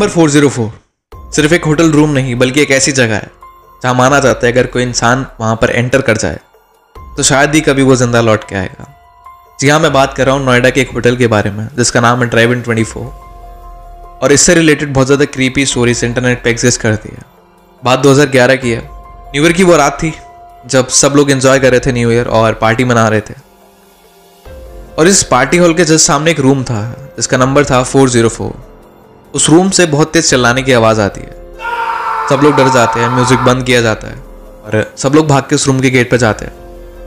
Number 404 सिर्फ एक hotel room नहीं बल्कि एक ऐसी जगह है जहां माना जाता है अगर कोई इंसान वहां पर एंटर कर जाए तो शायद ही कभी वो जिंदा लौट के आएगा। जी हाँ, मैं बात कर रहा हूँ नोएडा के एक होटल के बारे में जिसका नाम है ड्राइव इन 24 और इससे रिलेटेड बहुत ज़्यादा क्रीपी स्टोरीज इंटरनेट पे एग्जिस्ट करती है। बात 2011 की है। न्यू ईयर की वो रात थी जब सब लोग एंजॉय कर रहे थे न्यू ईयर और पार्टी मना रहे थे। और इस पार्टी हॉल के जस्ट सामने एक रूम था जिसका नंबर था 404। उस रूम से बहुत तेज चिल्लाने की आवाज़ आती है। सब लोग डर जाते हैं, म्यूजिक बंद किया जाता है और सब लोग भाग के उस रूम के गेट पर जाते हैं।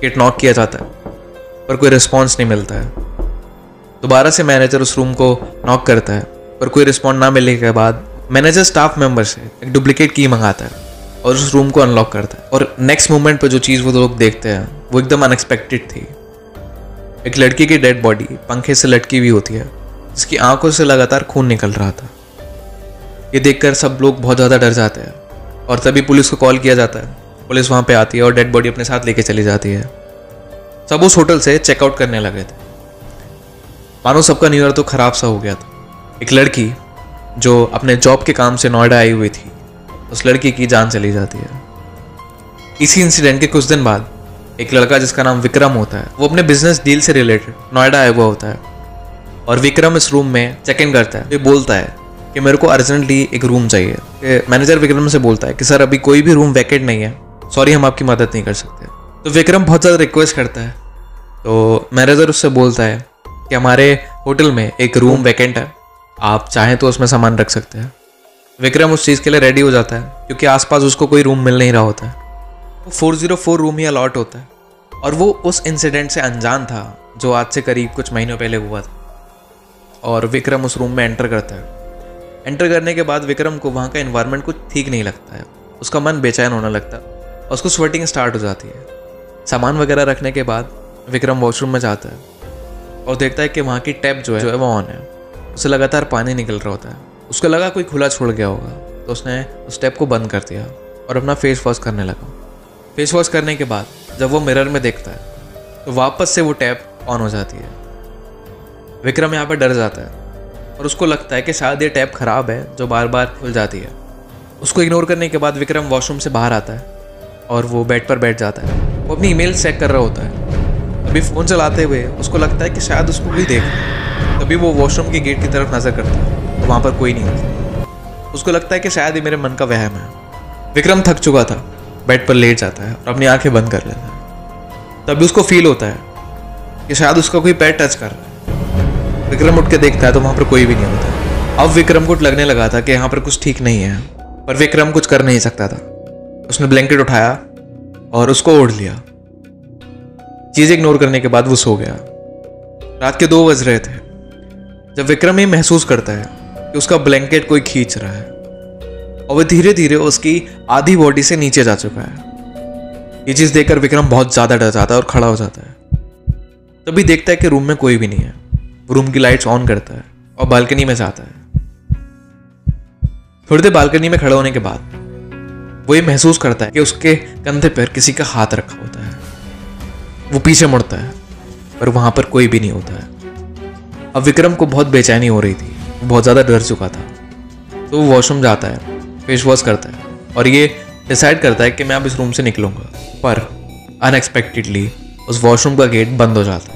गेट नॉक किया जाता है पर कोई रिस्पॉन्स नहीं मिलता है। दोबारा से मैनेजर उस रूम को नॉक करता है पर कोई रिस्पॉन्स ना मिलने के बाद मैनेजर स्टाफ मेंबर से एक डुप्लीकेट की मंगाता है और उस रूम को अनलॉक करता है। और नेक्स्ट मोमेंट पे जो चीज़ वो लोग देखते हैं वो एकदम अनएक्सपेक्टेड थी। एक लड़की की डेड बॉडी पंखे से लटकी हुई होती है जिसकी आंखों से लगातार खून निकल रहा था। ये देखकर सब लोग बहुत ज़्यादा डर जाते हैं और तभी पुलिस को कॉल किया जाता है। पुलिस वहाँ पे आती है और डेड बॉडी अपने साथ लेके चली जाती है। सब उस होटल से चेकआउट करने लगे थे। मानो सबका न्यू ईयर तो खराब सा हो गया था। एक लड़की जो अपने जॉब के काम से नोएडा आई हुई थी, उस लड़की की जान चली जाती है। इसी इंसिडेंट के कुछ दिन बाद एक लड़का जिसका नाम विक्रम होता है, वो अपने बिजनेस डील से रिलेटेड नोएडा आया हुआ होता है और विक्रम इस रूम में चेक इन करता है। ये बोलता है कि मेरे को अर्जेंटली एक रूम चाहिए। मैनेजर विक्रम से बोलता है कि सर अभी कोई भी रूम वैकेंट नहीं है, सॉरी हम आपकी मदद नहीं कर सकते। तो विक्रम बहुत ज़्यादा रिक्वेस्ट करता है तो मैनेजर उससे बोलता है कि हमारे होटल में एक रूम वैकेंट है, आप चाहें तो उसमें सामान रख सकते हैं। विक्रम उस चीज़ के लिए रेडी हो जाता है क्योंकि आसपास उसको कोई रूम मिल नहीं रहा होता है। 404 रूम ही अलॉट होता है और वो उस इंसिडेंट से अनजान था जो आज से करीब कुछ महीनों पहले हुआ था। और विक्रम उस रूम में एंटर करता है। एंटर करने के बाद विक्रम को वहाँ का एनवायरनमेंट कुछ ठीक नहीं लगता है। उसका मन बेचैन होने लगता है और उसको स्वेटिंग स्टार्ट हो जाती है। सामान वगैरह रखने के बाद विक्रम वॉशरूम में जाता है और देखता है कि वहाँ की टैप जो है वो ऑन है। उससे लगातार पानी निकल रहा होता है। उसको लगा कोई खुला छोड़ गया होगा तो उसने उस टैप को बंद कर दिया और अपना फेस वॉश करने लगा। फेस वॉश करने के बाद जब वो मिरर में देखता है तो वापस से वो टैप ऑन हो जाती है। विक्रम यहाँ पर डर जाता है और उसको लगता है कि शायद ये टैप ख़राब है जो बार बार खुल जाती है। उसको इग्नोर करने के बाद विक्रम वॉशरूम से बाहर आता है और वो बेड पर बैठ जाता है। वो अपनी ईमेल चेक कर रहा होता है। अभी फ़ोन चलाते हुए उसको लगता है कि शायद उसको कोई देख रहा है। तभी वो वॉशरूम के गेट की तरफ नज़र करता है तो वहाँ पर कोई नहीं होता। उसको लगता है कि शायद ये मेरे मन का वहम है। विक्रम थक चुका था, बेड पर लेट जाता है और अपनी आंखें बंद कर लेता है। तभी उसको फील होता है कि शायद उसका कोई पैर टच कर रहा है। विक्रम उठ के देखता है तो वहाँ पर कोई भी नहीं होता। अब विक्रम को लगने लगा था कि यहाँ पर कुछ ठीक नहीं है, पर विक्रम कुछ कर नहीं सकता था। उसने ब्लैंकेट उठाया और उसको ओढ़ लिया। चीज़ इग्नोर करने के बाद वो सो गया। रात के 2 बज रहे थे जब विक्रम ये महसूस करता है कि उसका ब्लैंकेट कोई खींच रहा है और वह धीरे धीरे उसकी आधी बॉडी से नीचे जा चुका है। ये चीज़ देखकर विक्रम बहुत ज़्यादा डर जाता है और खड़ा हो जाता है। तभी देखता है कि रूम में कोई भी नहीं है। वो रूम की लाइट्स ऑन करता है और बालकनी में जाता है। थोड़ी देर बालकनी में खड़े होने के बाद वो ये महसूस करता है कि उसके कंधे पर किसी का हाथ रखा होता है। वो पीछे मुड़ता है पर वहां पर कोई भी नहीं होता है। अब विक्रम को बहुत बेचैनी हो रही थी, वो बहुत ज़्यादा डर चुका था। तो वो वॉशरूम जाता है, फेस वॉश करता है और ये डिसाइड करता है कि मैं अब इस रूम से निकलूंगा। पर अनएक्सपेक्टेडली उस वॉशरूम का गेट बंद हो जाता है।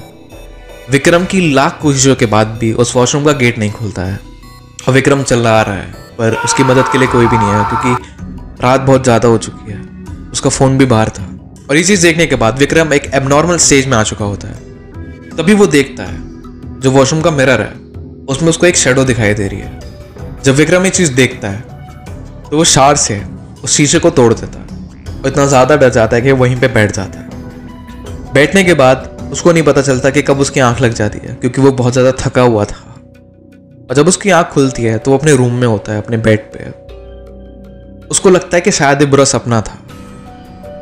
विक्रम की लाख कोशिशों के बाद भी उस वॉशरूम का गेट नहीं खुलता है और विक्रम चिल्ला रहा है पर उसकी मदद के लिए कोई भी नहीं है क्योंकि रात बहुत ज़्यादा हो चुकी है। उसका फ़ोन भी बाहर था और ये चीज़ देखने के बाद विक्रम एक एबनॉर्मल स्टेज में आ चुका होता है। तभी वो देखता है जो वॉशरूम का मिरर है उसमें उसको एक शैडो दिखाई दे रही है। जब विक्रम ये चीज़ देखता है तो वो शार से उस शीशे को तोड़ देता है और इतना ज़्यादा डर जाता है कि वहीं पे बैठ जाता है। बैठने के बाद उसको नहीं पता चलता कि कब उसकी आंख लग जाती है क्योंकि वो बहुत ज़्यादा थका हुआ था। और जब उसकी आंख खुलती है तो वो अपने रूम में होता है, अपने बेड पे। उसको लगता है कि शायद ये बुरा सपना था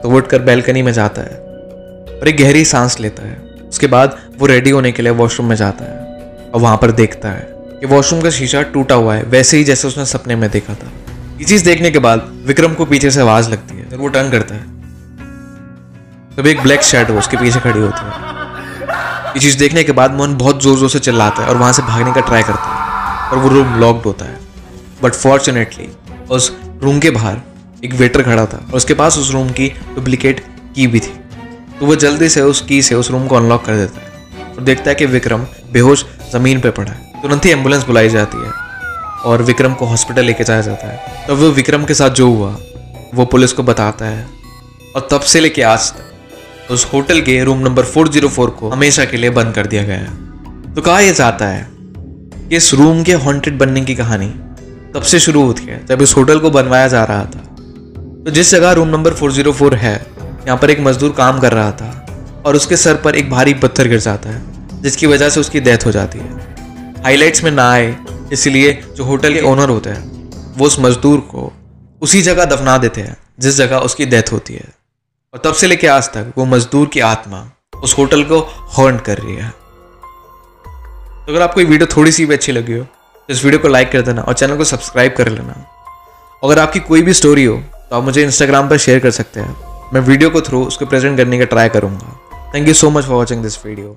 तो वो उठकर बैल्कनी में जाता है और एक गहरी सांस लेता है। उसके बाद वो रेडी होने के लिए वॉशरूम में जाता है और वहाँ पर देखता है कि वॉशरूम का शीशा टूटा हुआ है, वैसे ही जैसे उसने सपने में देखा था। ये चीज़ देखने के बाद विक्रम को पीछे से आवाज़ लगती है और वो टर्न करता है। तभी एक ब्लैक शैडो उसके पीछे खड़ी होती है। ये चीज़ देखने के बाद मोहन बहुत ज़ोर ज़ोर से चिल्लाता है और वहाँ से भागने का ट्राई करता है और वो रूम लॉक्ड होता है। बट फॉर्चुनेटली उस रूम के बाहर एक वेटर खड़ा था और उसके पास उस रूम की डुप्लीकेट की भी थी। तो वो जल्दी से उस की से उस रूम को अनलॉक कर देता है और देखता है कि विक्रम बेहोश ज़मीन पे पड़ा है। तुरंत ही एम्बुलेंस बुलाई जाती है और विक्रम को हॉस्पिटल लेके जाया जाता है। तो वो विक्रम के साथ जो हुआ वो पुलिस को बताता है और तब से लेके आज तक उस होटल के रूम नंबर 404 को हमेशा के लिए बंद कर दिया गया है। तो कहा यह जाता है कि इस रूम के हॉन्टेड बनने की कहानी तब से शुरू होती है जब इस होटल को बनवाया जा रहा था। तो जिस जगह रूम नंबर 404 है, यहाँ पर एक मजदूर काम कर रहा था और उसके सर पर एक भारी पत्थर गिर जाता है जिसकी वजह से उसकी डेथ हो जाती है। हाईलाइट्स में ना आए इसलिए जो होटल के ओनर होते हैं वो उस मजदूर को उसी जगह दफना देते हैं जिस जगह उसकी डेथ होती है। और तब से लेके आज तक वो मजदूर की आत्मा उस होटल को हॉन्ट कर रही है। तो अगर आपको ये वीडियो थोड़ी सी भी अच्छी लगी हो तो इस वीडियो को लाइक कर देना और चैनल को सब्सक्राइब कर लेना। अगर आपकी कोई भी स्टोरी हो तो आप मुझे इंस्टाग्राम पर शेयर कर सकते हैं। मैं वीडियो को थ्रू उसको प्रेजेंट करने का ट्राई करूंगा। Thank you so much for watching this video.